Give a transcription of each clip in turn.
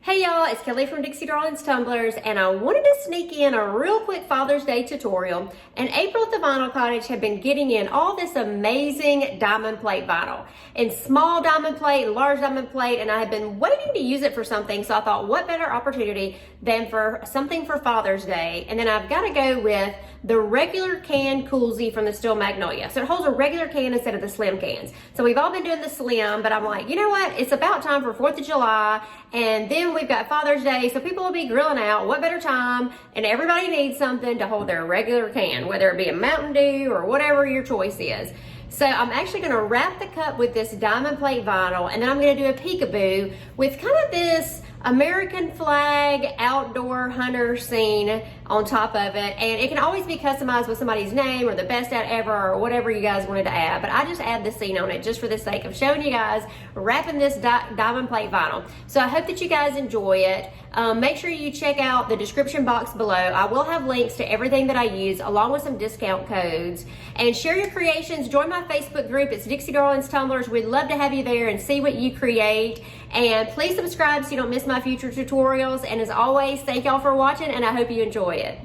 Hey y'all, it's Kelly from Dixie Darlins Tumblers, and I wanted to sneak in a real quick Father's Day tutorial. And April at the Vinyl Cottage had been getting in all this amazing diamond plate vinyl. And small diamond plate, large diamond plate, and I had been waiting to use it for something, so I thought what better opportunity than for something for Father's Day. And then I've got to go with the regular can Coolsy from the Steel Magnolia. So it holds a regular can instead of the slim cans. So we've all been doing the slim, but I'm like, you know what? It's about time for 4th of July, and then we've got Father's Day, so people will be grilling out. What better time? And everybody needs something to hold their regular can, whether it be a Mountain Dew or whatever your choice is. So I'm actually going to wrap the cup with this diamond plate vinyl, and then I'm going to do a peekaboo with kind of this American flag outdoor hunter scene on top of it. And it can always be customized with somebody's name or the best ad ever or whatever you guys wanted to add, but I just add the scene on it just for the sake of showing you guys wrapping this diamond plate vinyl. So I hope that you guys enjoy it. Make sure you check out the description box below. I will have links to everything that I use along with some discount codes. And share your creations. Join my Facebook group. It's Dixie Darlins Tumblers. We'd love to have you there and see what you create. And please subscribe so you don't miss my future tutorials. And as always, thank y'all for watching, and I hope you enjoy it.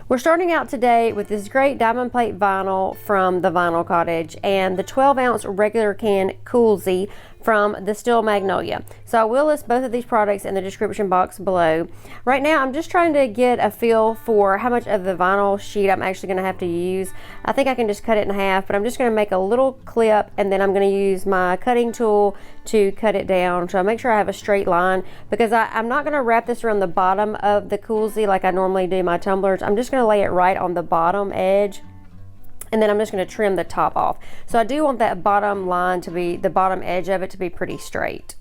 We're starting out today with this great diamond plate vinyl from the Vinyl Cottage and the 12-ounce regular can Coolsy from the Steel Magnolia. So I will list both of these products in the description box below. Right now I'm just trying to get a feel for how much of the vinyl sheet I'm actually going to have to use. I think I can just cut it in half, but I'm just going to make a little clip, and then I'm going to use my cutting tool to cut it down. So I make sure I have a straight line, because I'm not going to wrap this around the bottom of the Coolsy like I normally do my tumblers. I'm just going to lay it right on the bottom edge, and then I'm just going to trim the top off. So I do want that bottom line to be, the bottom edge of it to be pretty straight.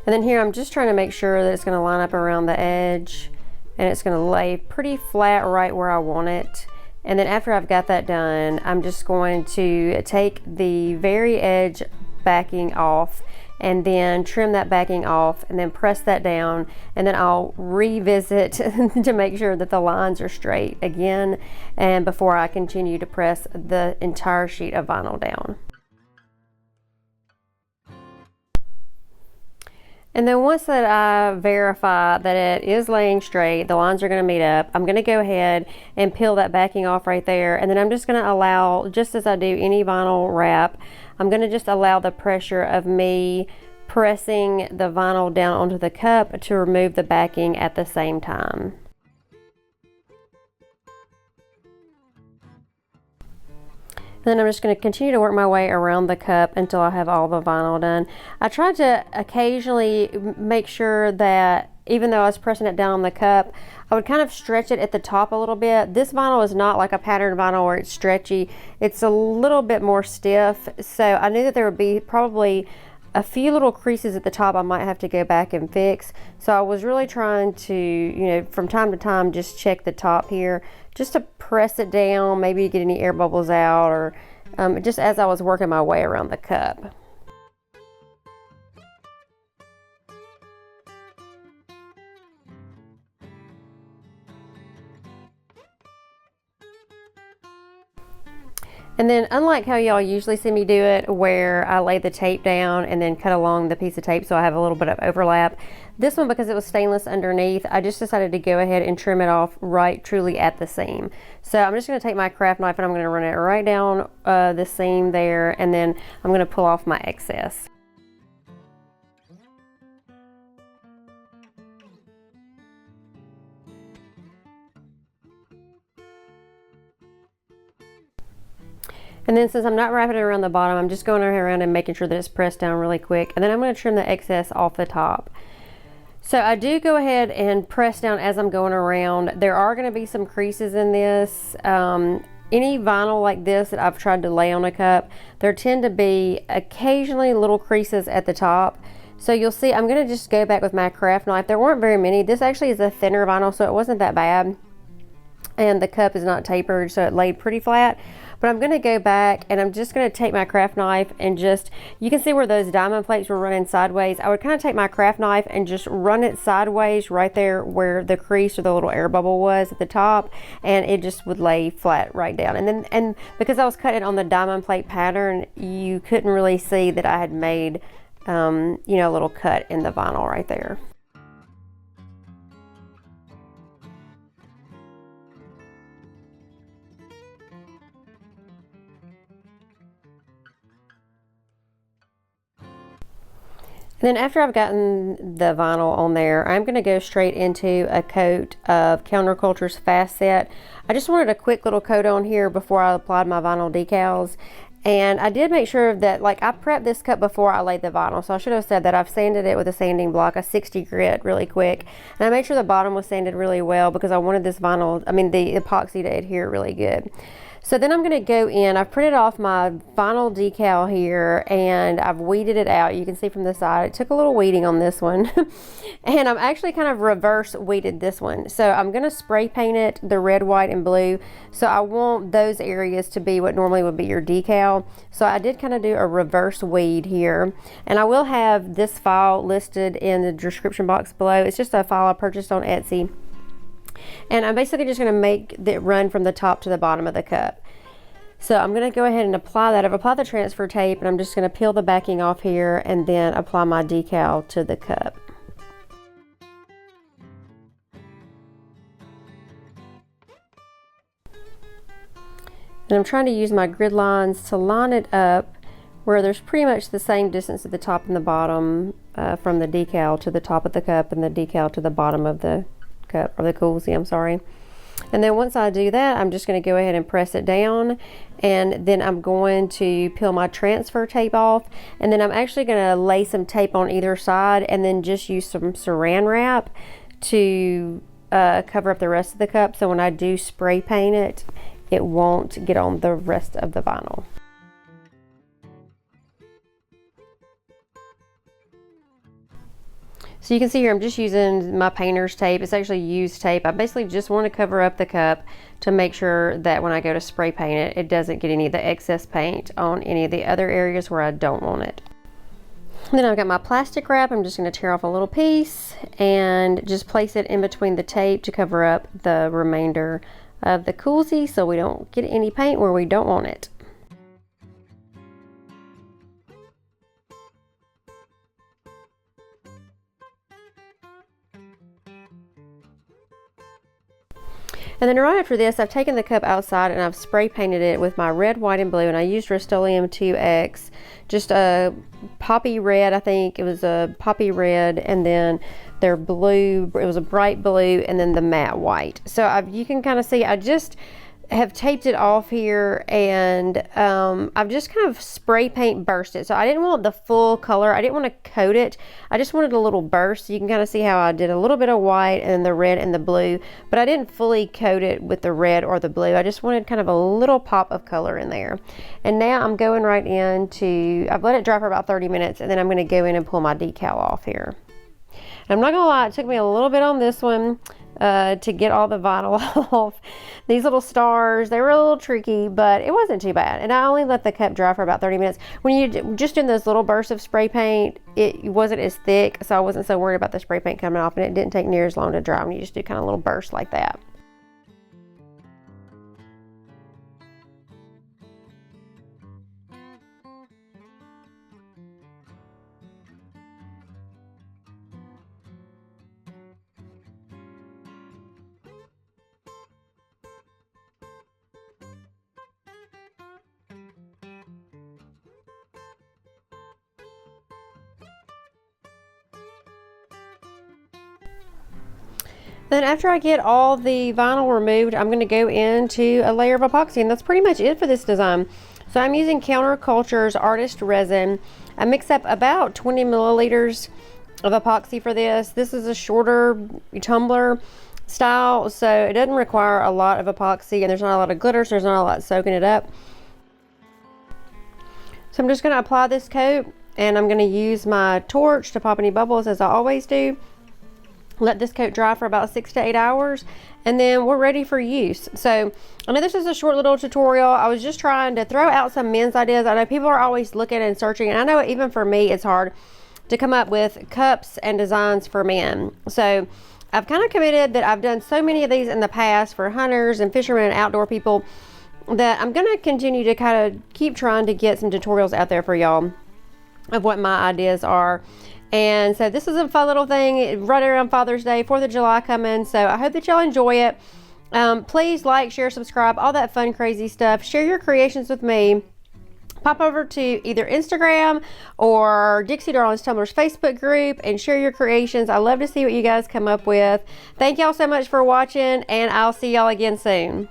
And then here I'm just trying to make sure that it's going to line up around the edge, and it's going to lay pretty flat right where I want it. And then after I've got that done, I'm just going to take the very edge backing off and then trim that backing off and then press that down, and then I'll revisit to make sure that the lines are straight again, and before I continue to press the entire sheet of vinyl down. And then once that I verify that it is laying straight, the lines are going to meet up, I'm going to go ahead and peel that backing off right there, and then I'm just going to allow, just as I do any vinyl wrap, I'm going to just allow the pressure of me pressing the vinyl down onto the cup to remove the backing at the same time. Then I'm just going to continue to work my way around the cup until I have all the vinyl done. I tried to occasionally make sure that even though I was pressing it down on the cup, I would kind of stretch it at the top a little bit. This vinyl is not like a patterned vinyl where it's stretchy. It's a little bit more stiff. So I knew that there would be probably a few little creases at the top I might have to go back and fix. So I was really trying to, you know, from time to time just check the top here, just to press it down, maybe get any air bubbles out, or just as I was working my way around the cup. And then, unlike how y'all usually see me do it, where I lay the tape down and then cut along the piece of tape so I have a little bit of overlap, this one, because it was stainless underneath, I just decided to go ahead and trim it off right truly at the seam. So I'm just going to take my craft knife and I'm going to run it right down the seam there, and then I'm going to pull off my excess. And then since I'm not wrapping it around the bottom, I'm just going around and making sure that it's pressed down really quick. And then I'm going to trim the excess off the top. So I do go ahead and press down as I'm going around. There are going to be some creases in this. Any vinyl like this that I've tried to lay on a cup, there tend to be occasionally little creases at the top. So you'll see I'm going to just go back with my craft knife. There weren't very many. This actually is a thinner vinyl, so it wasn't that bad. And the cup is not tapered, so it laid pretty flat. But I'm gonna go back and I'm just gonna take my craft knife and just, you can see where those diamond plates were running sideways. I would kind of take my craft knife and just run it sideways right there where the crease or the little air bubble was at the top, and it just would lay flat right down. And because I was cutting on the diamond plate pattern, you couldn't really see that I had made you know, a little cut in the vinyl right there. And then after I've gotten the vinyl on there, I'm going to go straight into a coat of Counterculture's Fast Set. I just wanted a quick little coat on here before I applied my vinyl decals. And I did make sure that, like, I prepped this cup before I laid the vinyl. So I should have said that I've sanded it with a sanding block, a 60 grit, really quick. And I made sure the bottom was sanded really well because I wanted this vinyl, the epoxy to adhere really good. So then I'm going to go in, I've printed off my vinyl decal here and I've weeded it out. You can see from the side, it took a little weeding on this one. And I'm actually kind of reverse weeded this one. So I'm going to spray paint it the red, white, and blue. So I want those areas to be what normally would be your decal. So I did kind of do a reverse weed here. And I will have this file listed in the description box below. It's just a file I purchased on Etsy. And I'm basically just going to make it run from the top to the bottom of the cup. So I'm going to go ahead and apply that. I've applied the transfer tape and I'm just going to peel the backing off here and then apply my decal to the cup. And I'm trying to use my grid lines to line it up where there's pretty much the same distance at the top and the bottom from the decal to the top of the cup and the decal to the bottom of the cup, or the coolsy, I'm sorry. And then once I do that, I'm just going to go ahead and press it down, and then I'm going to peel my transfer tape off, and then I'm actually going to lay some tape on either side and then just use some saran wrap to cover up the rest of the cup, so when I do spray paint it, it won't get on the rest of the vinyl. So you can see here I'm just using my painter's tape. It's actually used tape. I basically just want to cover up the cup to make sure that when I go to spray paint it, it doesn't get any of the excess paint on any of the other areas where I don't want it. And then I've got my plastic wrap. I'm just going to tear off a little piece and just place it in between the tape to cover up the remainder of the coolsy so we don't get any paint where we don't want it. And then right after this, I've taken the cup outside and I've spray painted it with my red, white, and blue. And I used Rustoleum 2X, just a poppy red, I think. It was a poppy red, and then their blue, it was a bright blue, and then the matte white. So you can kind of see, I just have taped it off here, and I've just kind of spray paint burst it. So I didn't want the full color. I didn't want to coat it. I just wanted a little burst. So you can kind of see how I did a little bit of white and the red and the blue, but I didn't fully coat it with the red or the blue. I just wanted kind of a little pop of color in there. And now I'm going right into, I've let it dry for about 30 minutes, and then I'm going to go in and pull my decal off here. And I'm not gonna lie, it took me a little bit on this one to get all the vinyl off. These little stars, they were a little tricky, but it wasn't too bad. And I only let the cup dry for about 30 minutes. When you just doing those little bursts of spray paint, it wasn't as thick, so I wasn't so worried about the spray paint coming off, and it didn't take near as long to dry when you just do kind of little bursts like that. Then after I get all the vinyl removed, I'm going to go into a layer of epoxy, and that's pretty much it for this design. So I'm using Counterculture's Artist Resin. I mix up about 20 milliliters of epoxy for this. This is a shorter tumbler style, so it doesn't require a lot of epoxy, and there's not a lot of glitter, so there's not a lot soaking it up. So I'm just going to apply this coat, and I'm going to use my torch to pop any bubbles, as I always do. let this coat dry for about 6 to 8 hours, and then we're ready for use. So I know this is a short little tutorial. I was just trying to throw out some men's ideas. I know people are always looking and searching, and I know even for me it's hard to come up with cups and designs for men. So I've kind of committed that I've done so many of these in the past for hunters and fishermen and outdoor people that I'm going to continue to kind of keep trying to get some tutorials out there for y'all of what my ideas are. And so this is a fun little thing right around Father's Day, 4th of July coming. So I hope that y'all enjoy it. Please like, share, subscribe, all that fun, crazy stuff. Share your creations with me. Pop over to either Instagram or Dixie Darlins Tumbler's Facebook group and share your creations. I love to see what you guys come up with. Thank y'all so much for watching, and I'll see y'all again soon.